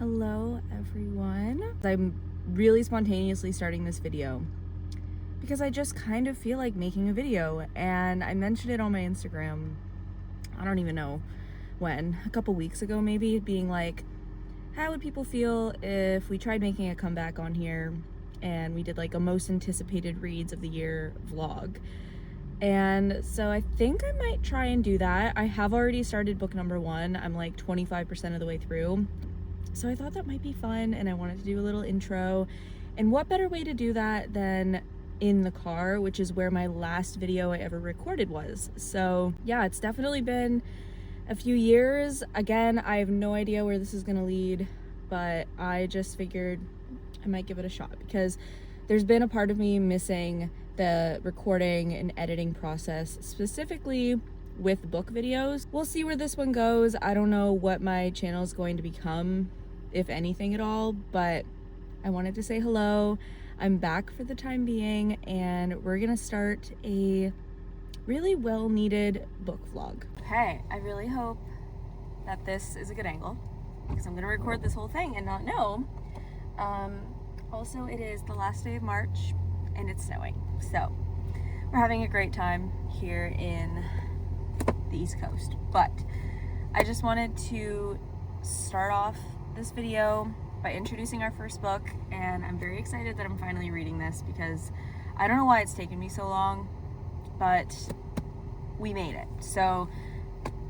Hello everyone. I'm really spontaneously starting this video because I just kind of feel like making a video, and I mentioned it on my Instagram, I don't even know when, a couple weeks ago maybe, being like, how would people feel if we tried making a comeback on here and we did like a most anticipated reads of the year vlog. And so I think I might try and do that. I have already started book number 1. I'm like 25% of the way through. So I thought that might be fun, and I wanted to do a little intro. And what better way to do that than in the car, which is where my last video I ever recorded was. So yeah, it's definitely been a few years. Again, I have no idea where this is gonna lead, but I just figured I might give it a shot because there's been a part of me missing the recording and editing process, specifically with book videos. We'll see where this one goes. I don't know what my channel is going to become, if anything at all, but I wanted to say hello. I'm back for the time being, and we're gonna start a really well-needed book vlog. Okay, I really hope that this is a good angle because I'm gonna record this whole thing and not know. Also, it is the last day of March and it's snowing, so we're having a great time here in the East Coast. But I just wanted to start off this video by introducing our first book, and I'm very excited that I'm finally reading this because I don't know why it's taken me so long, but we made it. So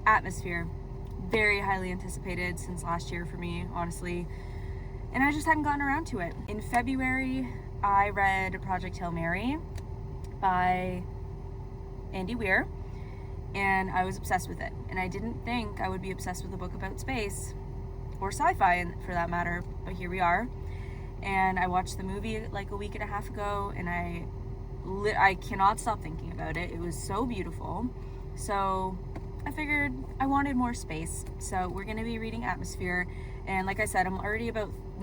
Atmosphere, very highly anticipated since last year for me, honestly, and I just hadn't gotten around to it. In February, I read Project Hail Mary by Andy Weir, and I was obsessed with it. And I didn't think I would be obsessed with a book about space, or sci-fi for that matter, but here we are. And I watched the movie like a week and a half ago, and I cannot stop thinking about it. It was so beautiful. So I figured I wanted more space. So we're gonna be reading Atmosphere. And like I said, I'm already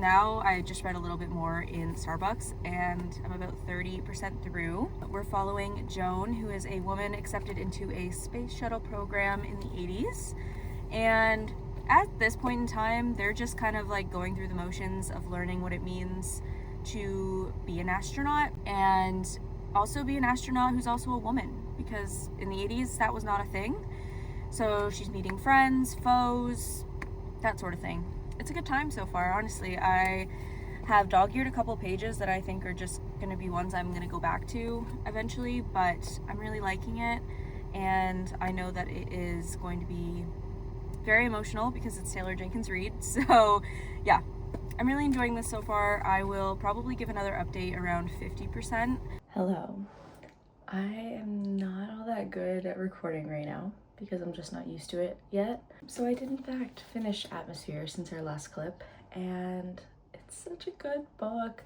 I just read a little bit more in Starbucks, and I'm about 30% through. We're following Joan, who is a woman accepted into a space shuttle program in the 80s. And at this point in time, they're just kind of like going through the motions of learning what it means to be an astronaut, and also be an astronaut who's also a woman, because in the 80s that was not a thing. So she's meeting friends, foes, that sort of thing. It's a good time so far, honestly. I have dog-eared a couple pages that I think are just going to be ones I'm going to go back to eventually, but I'm really liking it, and I know that it is going to be very emotional because it's Taylor Jenkins Reid. So yeah, I'm really enjoying this so far. I will probably give another update around 50%. Hello. I am not all that good at recording right now because I'm just not used to it yet. So I did in fact finish Atmosphere since our last clip, and it's such a good book.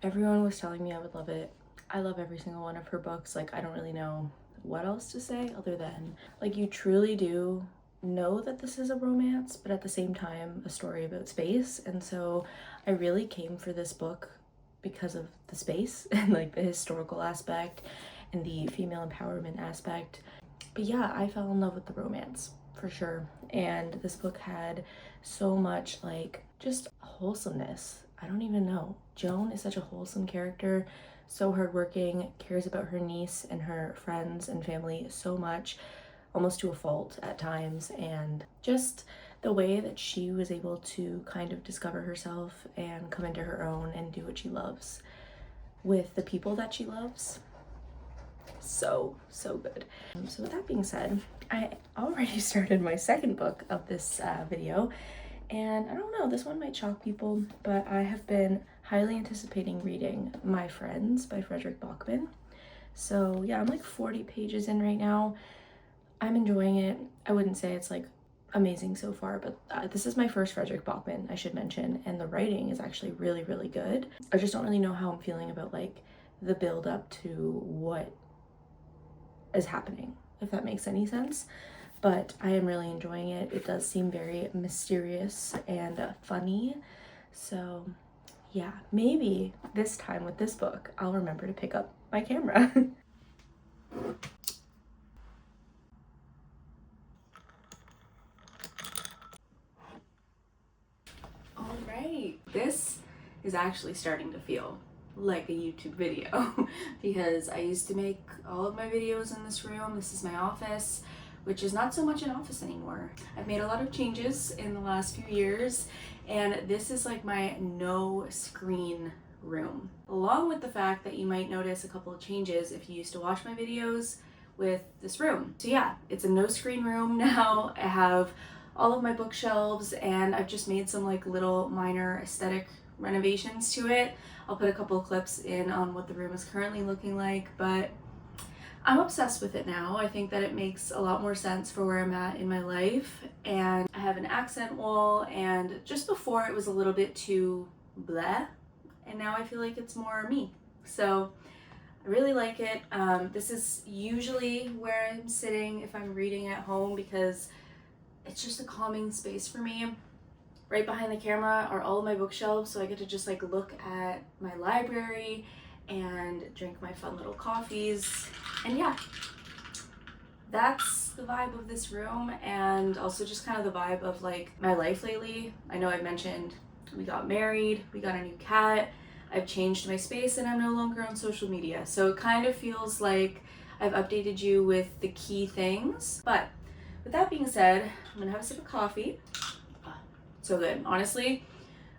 Everyone was telling me I would love it. I love every single one of her books. Like, I don't really know what else to say other than, like, you truly do know that this is a romance, but at the same time a story about space. And so I really came for this book because of the space and like the historical aspect and the female empowerment aspect. But yeah, I fell in love with the romance for sure. And this book had so much like just wholesomeness. I don't even know. Joan is such a wholesome character, so hardworking, cares about her niece and her friends and family so much, almost to a fault at times. And just the way that she was able to kind of discover herself and come into her own and do what she loves with the people that she loves. So good. So with that being said, I already started my second book of this video, and I don't know, this one might shock people, but I have been highly anticipating reading My Friends by Frederick Bachman. So yeah, I'm like 40 pages in right now. I'm enjoying it. I wouldn't say it's like amazing so far, but this is my first Frederick Bachman, I should mention, and the writing is actually really, really good. I just don't really know how I'm feeling about like the build up to what is happening, if that makes any sense. But I am really enjoying it. It does seem very mysterious and funny. So yeah, maybe this time with this book, I'll remember to pick up my camera. This is actually starting to feel like a YouTube video because I used to make all of my videos in this room. This is my office, which is not so much an office anymore. I've made a lot of changes in the last few years, and this is like my no screen room. Along with the fact that you might notice a couple of changes if you used to watch my videos with this room. So yeah, it's a no screen room now. I have all of my bookshelves, and I've just made some like little minor aesthetic renovations to it. I'll put a couple of clips in on what the room is currently looking like, but I'm obsessed with it now. I think that it makes a lot more sense for where I'm at in my life, and I have an accent wall, and just before it was a little bit too bleh, and now I feel like it's more me. So I really like it. This is usually where I'm sitting if I'm reading at home because it's just a calming space for me. Right behind the camera are all of my bookshelves, so I get to just like look at my library and drink my fun little coffees. And yeah, that's the vibe of this room, and also just kind of the vibe of like my life lately. I know I've mentioned we got married, we got a new cat, I've changed my space, and I'm no longer on social media. So it kind of feels like I've updated you with the key things. But with that being said, I'm gonna have a sip of coffee. So good. Honestly,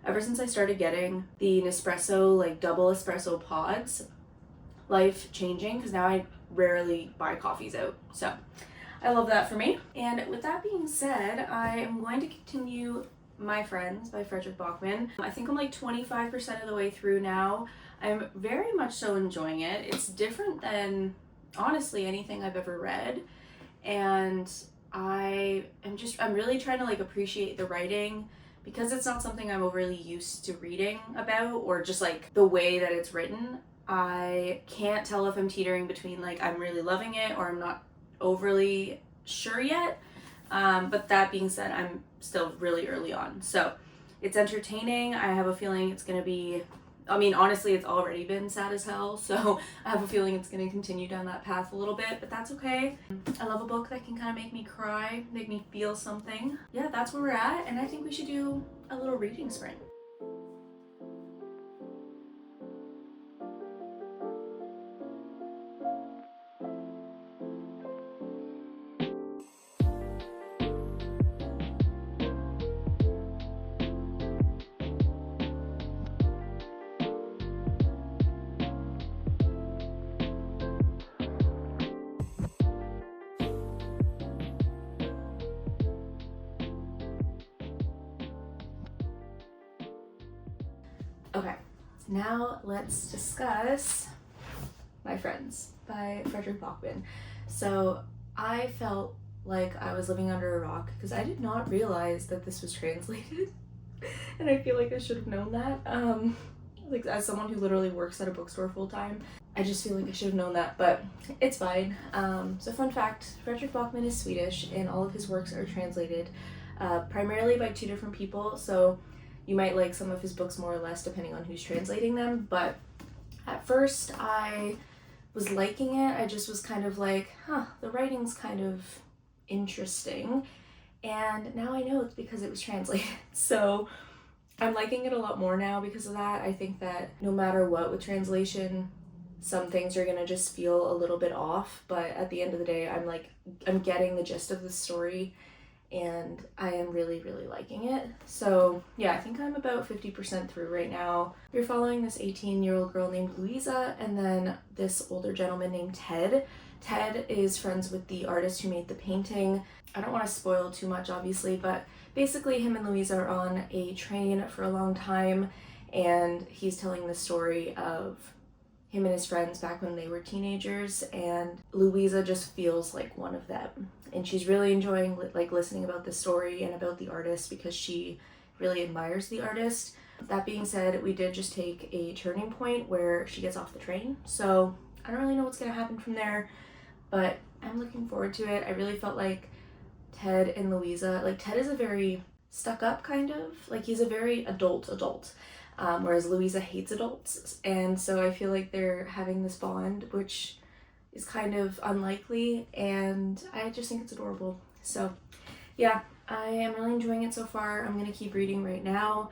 ever since I started getting the Nespresso, like double espresso pods, life changing, because now I rarely buy coffees out. So I love that for me. And with that being said, I am going to continue My Friends by Frederick Bachman. I think I'm like 25% of the way through now. I'm very much so enjoying it. It's different than honestly anything I've ever read, and I'm really trying to like appreciate the writing because it's not something I'm overly used to reading about, or just like the way that it's written. I can't tell if I'm teetering between like I'm really loving it or I'm not overly sure yet. But that being said, I'm still really early on. So it's entertaining. I have a feeling it's going to be, I mean, honestly, it's already been sad as hell. So I have a feeling it's going to continue down that path a little bit, but that's okay. I love a book that can kind of make me cry, make me feel something. Yeah, that's where we're at. And I think we should do a little reading sprint. Okay, now let's discuss My Friends by Frederick Bachman. So I felt like I was living under a rock because I did not realize that this was translated. And I feel like I should have known that. Like as someone who literally works at a bookstore full time, I just feel like I should have known that, but it's fine. So fun fact, Frederick Bachman is Swedish, and all of his works are translated primarily by two different people. So you might like some of his books more or less depending on who's translating them, but at first I was liking it. I just was kind of like, the writing's kind of interesting, and now I know it's because it was translated. So I'm liking it a lot more now because of that. I think that no matter what with translation, some things are gonna just feel a little bit off, but at the end of the day, I'm getting the gist of the story, and I am really, really liking it. So yeah, I think I'm about 50% through right now. You're following this 18-year-old girl named Louisa, and then this older gentleman named Ted. Ted is friends with the artist who made the painting. I don't want to spoil too much, obviously, but basically him and Louisa are on a train for a long time, and he's telling the story of him and his friends back when they were teenagers, and Louisa just feels like one of them. And she's really enjoying like listening about the story and about the artist because she really admires the artist. That being said, we did just take a turning point where she gets off the train. So I don't really know what's gonna happen from there, but I'm looking forward to it. I really felt like Ted and Louisa, like Ted is a very stuck up kind of, like he's a very adult, whereas Louisa hates adults. And so I feel like they're having this bond, which is kind of unlikely, and I just think it's adorable. So yeah, I am really enjoying it so far. I'm gonna keep reading right now,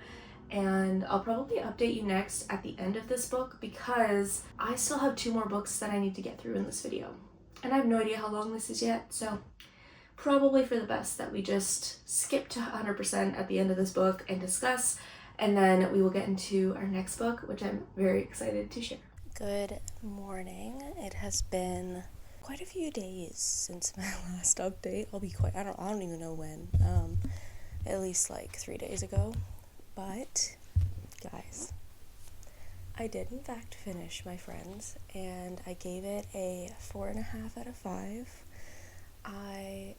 and I'll probably update you next at the end of this book because I still have 2 more books that I need to get through in this video. And I have no idea how long this is yet, so probably for the best that we just skip to 100% at the end of this book and discuss, and then we will get into our next book, which I'm very excited to share. Good morning. It has been quite a few days since my last update. I don't even know when. At least like 3 days ago. But guys, I did in fact finish My Friends, and I gave it a 4.5 out of 5. I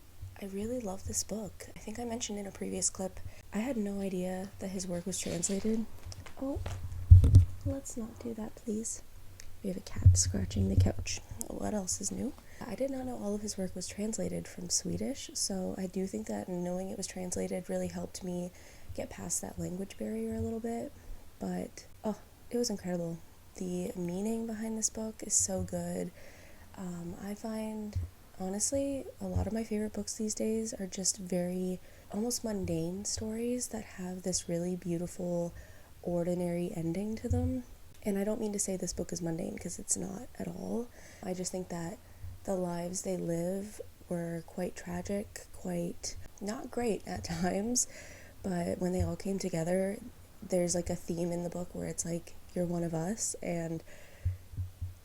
really love this book. I think I mentioned in a previous clip, I had no idea that his work was translated. Oh, let's not do that, please. We have a cat scratching the couch. What else is new? I did not know all of his work was translated from Swedish, so I do think that knowing it was translated really helped me get past that language barrier a little bit. But, it was incredible. The meaning behind this book is so good. I find, honestly, a lot of my favorite books these days are just very almost mundane stories that have this really beautiful, ordinary ending to them. And I don't mean to say this book is mundane, because it's not at all. I just think that the lives they live were quite tragic, quite not great at times, but when they all came together, there's like a theme in the book where it's like, you're one of us, and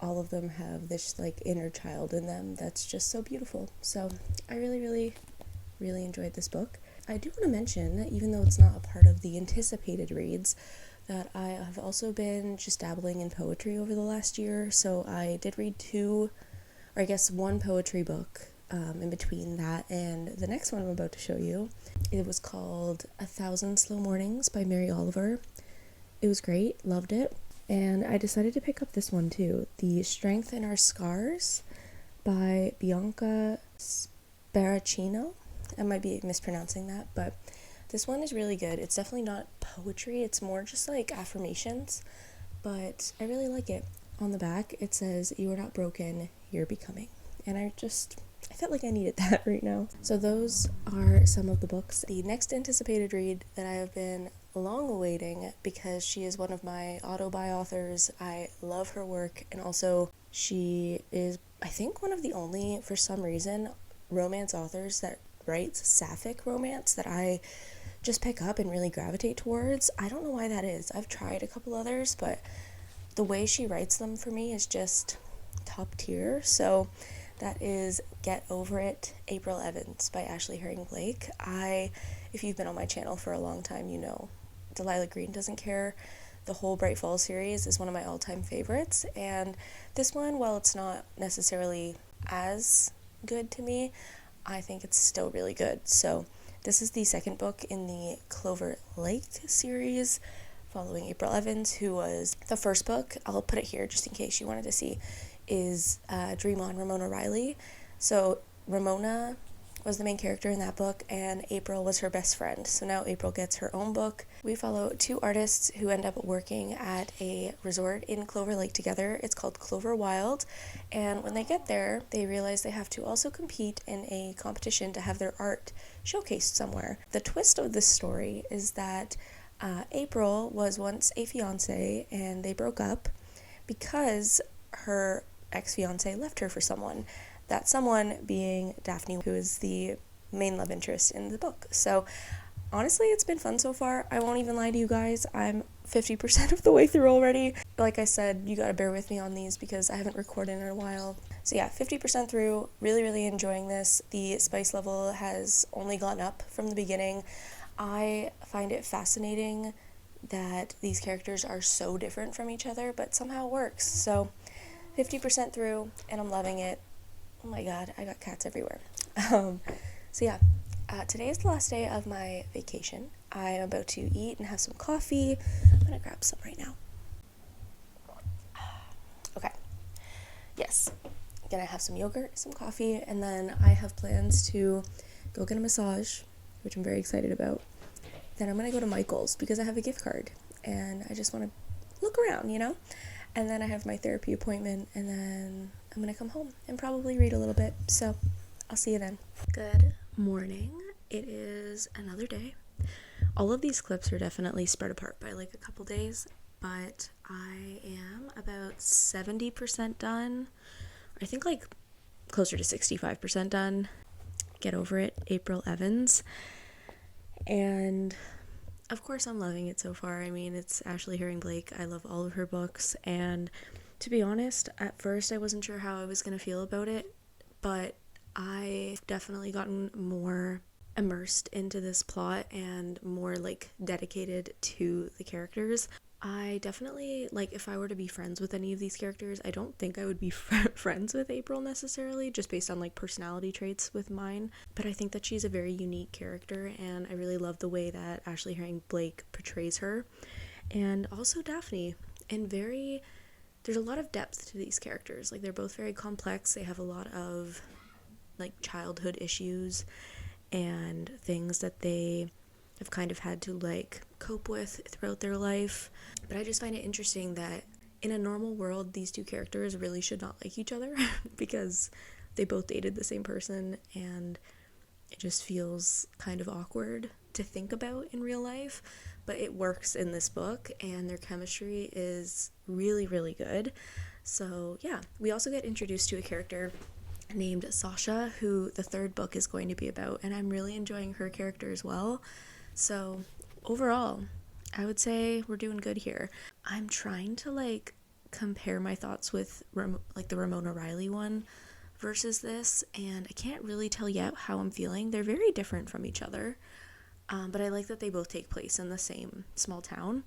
all of them have this like inner child in them that's just so beautiful. So I really enjoyed this book. I do want to mention that even though it's not a part of the anticipated reads, that I have also been just dabbling in poetry over the last year. So I did read 1 poetry book in between that and the next one I'm about to show you. It was called 1,000 Slow Mornings by Mary Oliver. It was great, loved it. And I decided to pick up this one too, The Strength in Our Scars by Bianca Sparacino. I might be mispronouncing that, but this one is really good. It's definitely not poetry, it's more just like affirmations, but I really like it. On the back, it says, "You are not broken, you're becoming." And I felt like I needed that right now. So those are some of the books. The next anticipated read that I have been long awaiting, because she is one of my auto-buy authors. I love her work, and also she is, I think, one of the only, for some reason, romance authors that writes sapphic romance that I just pick up and really gravitate towards. I don't know why that is. I've tried a couple others, but the way she writes them for me is just top tier. So that is Get Over It, April Evans by Ashley Herring Blake. If you've been on my channel for a long time, you know Delilah Green Doesn't Care. The whole Bright Falls series is one of my all-time favorites, and this one, while it's not necessarily as good to me, I think it's still really good. So this is the second book in the Clover Lake series, following April Evans, who was the first book. I'll put it here just in case you wanted to see, is Dream On, Ramona Riley. So Ramona was the main character in that book, and April was her best friend. So now April gets her own book. We follow 2 artists who end up working at a resort in Clover Lake together. It's called Clover Wild, and when they get there, they realize they have to also compete in a competition to have their art showcased somewhere. The twist of this story is that April was once a fiance, and they broke up because her ex-fiance left her for someone. That someone being Daphne, who is the main love interest in the book. So honestly, it's been fun so far. I won't even lie to you guys. I'm 50% of the way through already. Like I said, you gotta bear with me on these because I haven't recorded in a while. So yeah, 50% through, really enjoying this. The spice level has only gone up from the beginning. I find it fascinating that these characters are so different from each other, but somehow it works. So 50% through, and I'm loving it. Oh my god, I got cats everywhere. So yeah, today is the last day of my vacation. I am about to eat and have some coffee. I'm gonna grab some right now. Okay, yes, gonna have some yogurt, some coffee, and then I have plans to go get a massage, which I'm very excited about. Then I'm gonna go to Michael's because I have a gift card, and I just want to look around, you know? And then I have my therapy appointment, and then I'm gonna come home and probably read a little bit. So I'll see you then. Good morning. It is another day. All of these clips are definitely spread apart by like a couple days, but I am about 70% done. I think like closer to 65% done. Get Over It, April Evans. And of course I'm loving it so far. I mean, it's Ashley Herring Blake. I love all of her books, and to be honest, at first I wasn't sure how I was going to feel about it, but I've definitely gotten more immersed into this plot and more like dedicated to the characters. I definitely, like, if I were to be friends with any of these characters, I don't think I would be friends with April necessarily, just based on like personality traits with mine, but I think that she's a very unique character, and I really love the way that Ashley Herring Blake portrays her. And also Daphne, and there's a lot of depth to these characters. Like, they're both very complex. They have a lot of like childhood issues and things that they have kind of had to like cope with throughout their life. But I just find it interesting that in a normal world, these two characters really should not like each other because they both dated the same person, and it just feels kind of awkward to think about in real life. But it works in this book, and their chemistry is really, really good. So yeah, we also get introduced to a character named Sasha, who the third book is going to be about, and I'm really enjoying her character as well. So overall, I would say we're doing good here. I'm trying to like compare my thoughts with like the Ramona Riley one versus this, and I can't really tell yet how I'm feeling. They're very different from each other, but I like that they both take place in the same small town.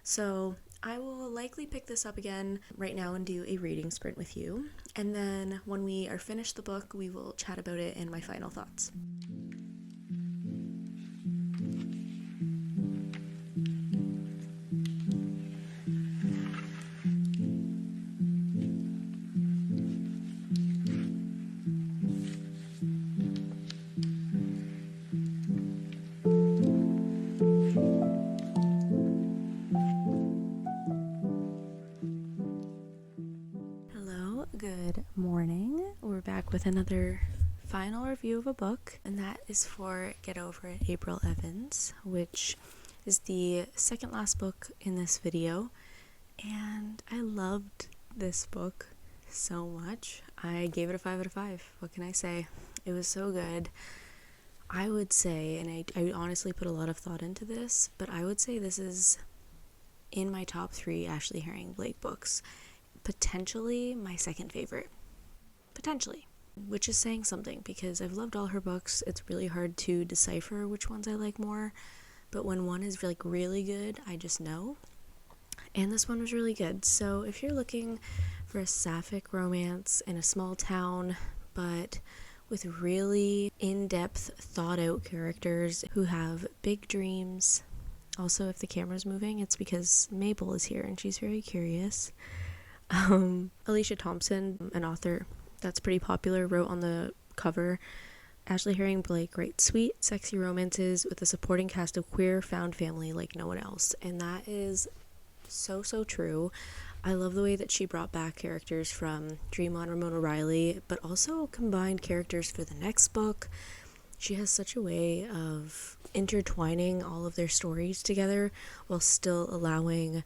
So I will likely pick this up again right now and do a reading sprint with you, and then when we are finished the book, we will chat about it and my final thoughts. Good morning. We're back with another final review of a book, and that is for Get Over It, April Evans, which is the second last book in this video, and I loved this book so much. I gave it a 5 out of 5. What can I say? It was so good. I would say, and I honestly put a lot of thought into this, but I would say this is in my top 3 Ashley Herring Blake books. Potentially my second favorite. Potentially. Which is saying something, because I've loved all her books. It's really hard to decipher which ones I like more, but when one is like really good, I just know. And this one was really good. So if you're looking for a sapphic romance in a small town, but with really in-depth, thought-out characters who have big dreams. Also, if the camera's moving, it's because Mabel is here and she's very curious. Alicia Thompson, an author that's pretty popular, wrote on the cover, Ashley Herring Blake writes sweet, sexy romances with a supporting cast of queer found family like no one else. And that is so true. I love the way that she brought back characters from Dream On Ramona Riley, but also combined characters for the next book. She has such a way of intertwining all of their stories together while still allowing,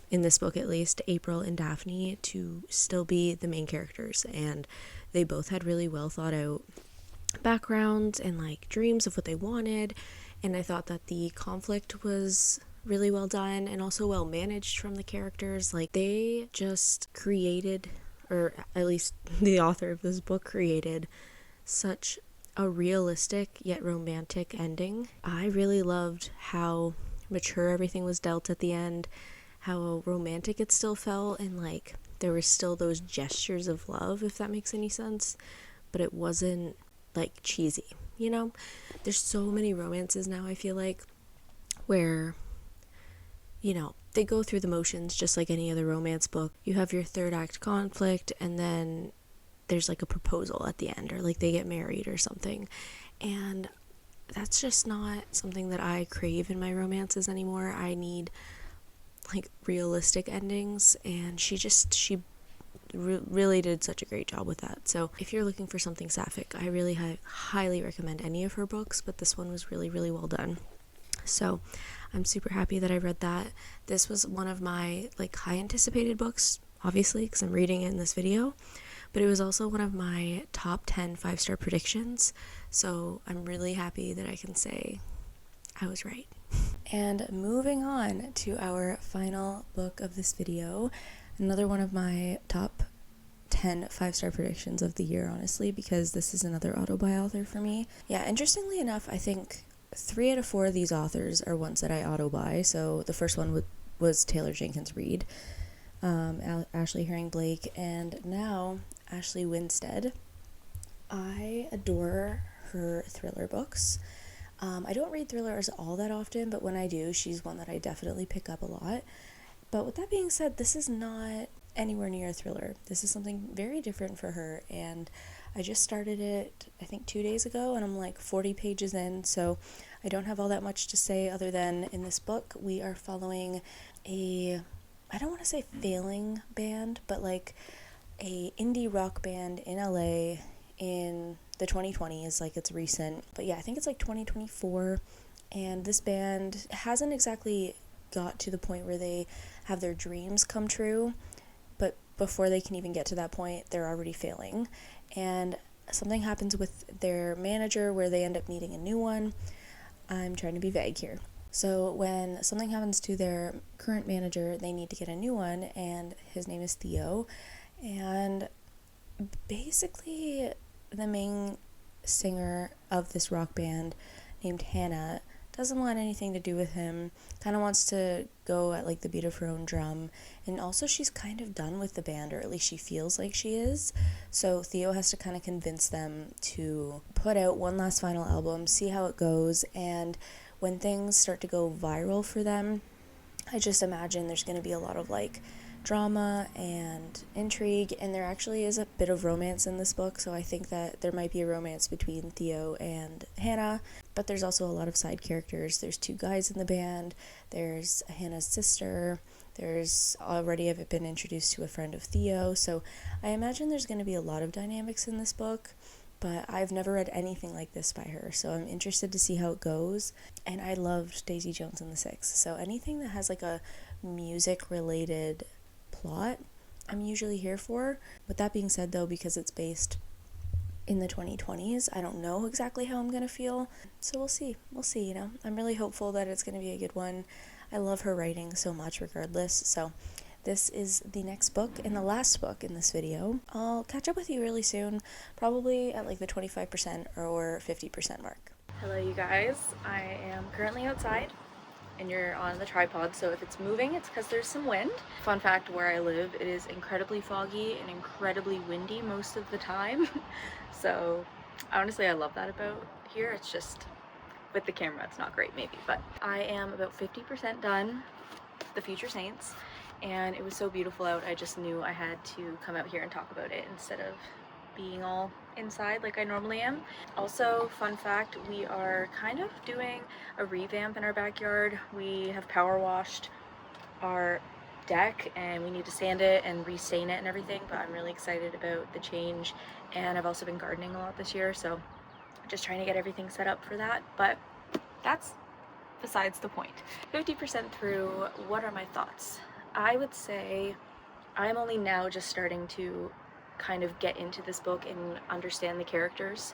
in this book at least, April and Daphne to still be the main characters, and they both had really well thought out backgrounds and like dreams of what they wanted, and I thought that the conflict was really well done and also well managed from the characters. Like, they just created, or at least the author of this book created, such a realistic yet romantic ending. I really loved how mature everything was dealt at the end, how romantic it still felt, and like there were still those gestures of love, if that makes any sense, but it wasn't like cheesy, you know? There's so many romances now, I feel like, where, you know, they go through the motions just like any other romance book. You have your third act conflict, and then there's like a proposal at the end, or like they get married or something, and that's just not something that I crave in my romances anymore. I need like realistic endings, and she really did such a great job with that. So if you're looking for something sapphic, I really highly recommend any of her books, but this one was really well done. So I'm super happy that I read that. This was one of my like high anticipated books, obviously, because I'm reading it in this video, but it was also one of my top 10 5-star predictions. So I'm really happy that I can say I was right. And moving on to our final book of this video, another one of my top 10 5-star predictions of the year, honestly, because this is another auto-buy author for me. Yeah, interestingly enough, I think 3 out of 4 of these authors are ones that I auto-buy. So the first one was Taylor Jenkins Reid, Ashley Herring Blake, and now Ashley Winstead. I adore her thriller books. I don't read thrillers all that often, but when I do, she's one that I definitely pick up a lot. But with that being said, this is not anywhere near a thriller. This is something very different for her, and I just started it, I think 2 days ago, and I'm like 40 pages in, so I don't have all that much to say other than in this book, we are following I don't want to say failing band, but like a indie rock band in LA in the 2020s, like it's recent, but yeah, I think it's like 2024, and this band hasn't exactly got to the point where they have their dreams come true, but before they can even get to that point, they're already failing, and something happens with their manager where they end up needing a new one. I'm trying to be vague here. So when something happens to their current manager, they need to get a new one, and his name is Theo, and basically the main singer of this rock band named Hannah doesn't want anything to do with him, kind of wants to go at like the beat of her own drum, and also she's kind of done with the band, or at least she feels like she is. So Theo has to kind of convince them to put out one last final album, see how it goes, and when things start to go viral for them, I just imagine there's going to be a lot of like drama and intrigue, and there actually is a bit of romance in this book, so I think that there might be a romance between Theo and Hannah, but there's also a lot of side characters. There's 2 guys in the band, there's Hannah's sister, there's already I've been introduced to a friend of Theo, so I imagine there's going to be a lot of dynamics in this book, but I've never read anything like this by her, so I'm interested to see how it goes, and I loved Daisy Jones and the Six, so anything that has like a music-related plot, I'm usually here for. With that being said, though, because it's based in the 2020s, I don't know exactly how I'm gonna feel, so we'll see, you know. I'm really hopeful that it's gonna be a good one. I love her writing so much regardless, so this is the next book and the last book in this video. I'll catch up with you really soon, probably at like the 25% or 50% mark. Hello you guys, I am currently outside and you're on the tripod, so if it's moving, it's because there's some wind. Fun fact, where I live, it is incredibly foggy and incredibly windy most of the time. So honestly, I love that about here. It's just with the camera, it's not great maybe, but I am about 50% done The Future Saints, and it was so beautiful out, I just knew I had to come out here and talk about it instead of being all inside like I normally am. Also, fun fact, we are kind of doing a revamp in our backyard. We have power washed our deck and we need to sand it and restain it and everything, but I'm really excited about the change, and I've also been gardening a lot this year, so just trying to get everything set up for that, but that's besides the point. 50% through, what are my thoughts? I would say I'm only now just starting to kind of get into this book and understand the characters,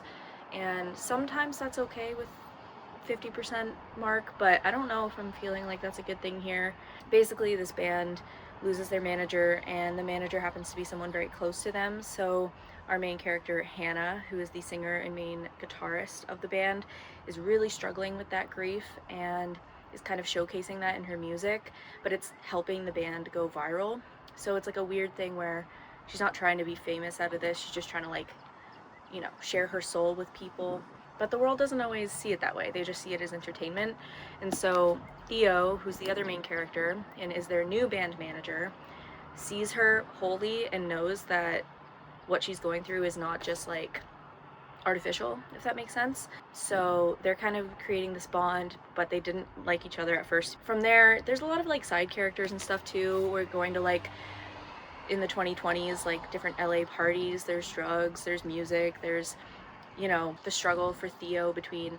and sometimes that's okay with 50% mark, but I don't know if I'm feeling like that's a good thing here. Basically, this band loses their manager, and the manager happens to be someone very close to them, so our main character Hannah, who is the singer and main guitarist of the band, is really struggling with that grief and is kind of showcasing that in her music, but it's helping the band go viral. So it's like a weird thing where she's not trying to be famous out of this, she's just trying to, like, you know, share her soul with people. But the world doesn't always see it that way, they just see it as entertainment. And so Theo, who's the other main character and is their new band manager, sees her wholly and knows that what she's going through is not just like artificial, if that makes sense. So they're kind of creating this bond, but they didn't like each other at first. From there, there's a lot of like side characters and stuff too. We're going to, like, in the 2020s, like different LA parties, there's drugs, there's music, there's, you know, the struggle for Theo between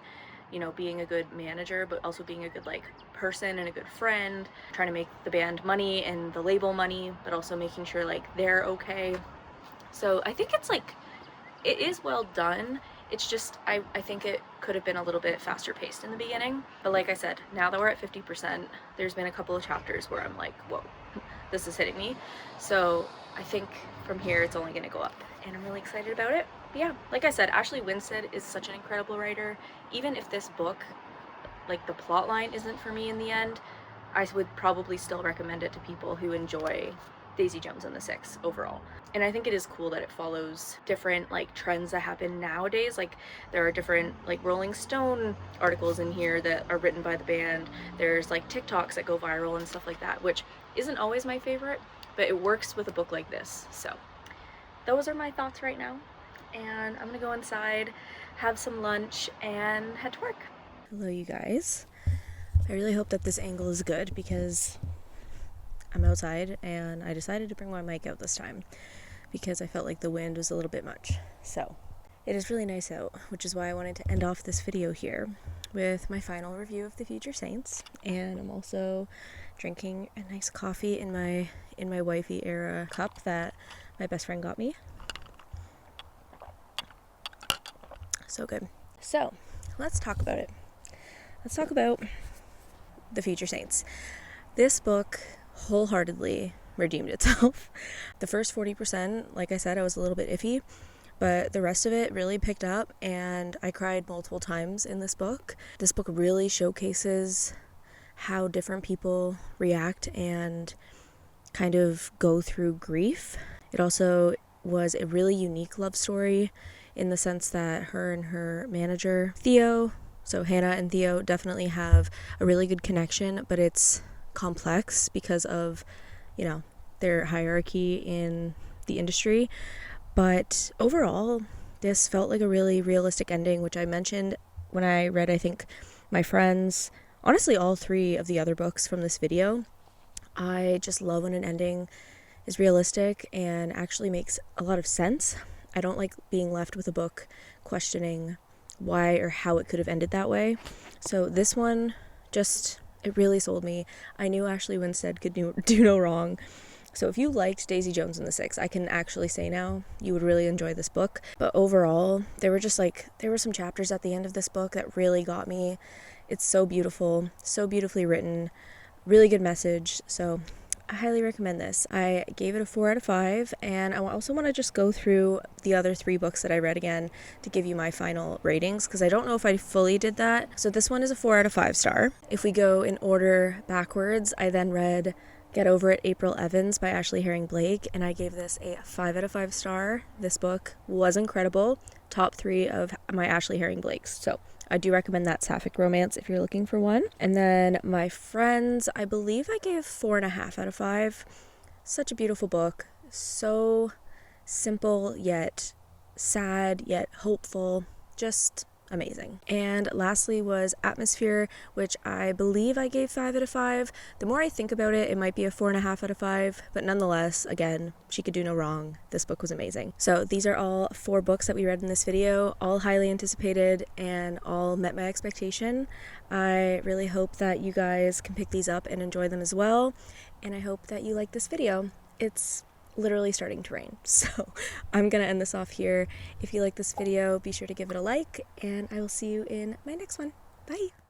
you know, being a good manager, but also being a good like person and a good friend, trying to make the band money and the label money, but also making sure like they're okay. So I think it's like, it is well done. It's just, I think it could have been a little bit faster paced in the beginning. But like I said, now that we're at 50%, there's been a couple of chapters where I'm like, whoa, this is hitting me. So I think from here it's only gonna go up, and I'm really excited about it. But yeah, like I said, Ashley Winstead is such an incredible writer. Even if this book, like the plot line isn't for me in the end, I would probably still recommend it to people who enjoy Daisy Jones and the Six overall. And I think it is cool that it follows different like trends that happen nowadays. Like there are different like Rolling Stone articles in here that are written by the band. There's like TikToks that go viral and stuff like that, which isn't always my favorite, but it works with a book like this. So those are my thoughts right now, and I'm gonna go inside, have some lunch, and head to work. Hello you guys. I really hope that this angle is good because I'm outside and I decided to bring my mic out this time because I felt like the wind was a little bit much. So it is really nice out, which is why I wanted to end off this video here with my final review of The Future Saints. And I'm also drinking a nice coffee in my wifey era cup that my best friend got me. So good. So let's talk about it. Let's talk about The Future Saints. This book wholeheartedly redeemed itself. The first 40%, like I said, I was a little bit iffy, but the rest of it really picked up, and I cried multiple times in this book. This book really showcases how different people react and kind of go through grief. It also was a really unique love story in the sense that her and her manager, Theo, so Hannah and Theo definitely have a really good connection, but it's complex because of, you know, their hierarchy in the industry. But overall, this felt like a really realistic ending, which I mentioned when I read, I think, my friends, honestly all three of the other books from this video. I just love when an ending is realistic and actually makes a lot of sense. I don't like being left with a book questioning why or how it could have ended that way. So this one just, it really sold me. I knew Ashley Winstead could do no wrong. So if you liked Daisy Jones and the Six, I can actually say now you would really enjoy this book. But overall, there were some chapters at the end of this book that really got me. It's so beautiful, so beautifully written, really good message. So I highly recommend this. I gave it a 4 out of 5, and I also want to just go through the other 3 books that I read again to give you my final ratings, because I don't know if I fully did that. So this one is a 4 out of 5 star. If we go in order backwards, I then read Get Over It, April Evans by Ashley Herring Blake, and I gave this a 5 out of 5 star. This book was incredible. Top 3 of my Ashley Herring Blakes. So I do recommend that sapphic romance if you're looking for one. And then My Friends, I believe I gave 4.5 out of 5. Such a beautiful book. So simple yet sad yet hopeful. Just amazing. And lastly was Atmosphere, which I believe I gave 5 out of 5. The more I think about it, it might be a 4.5 out of 5, but nonetheless, again, she could do no wrong. This book was amazing. So these are all 4 books that we read in this video, all highly anticipated and all met my expectation. I really hope that you guys can pick these up and enjoy them as well, and I hope that you like this video. It's literally starting to rain, so I'm gonna end this off here. If you like this video, be sure to give it a like, and I will see you in my next one. Bye!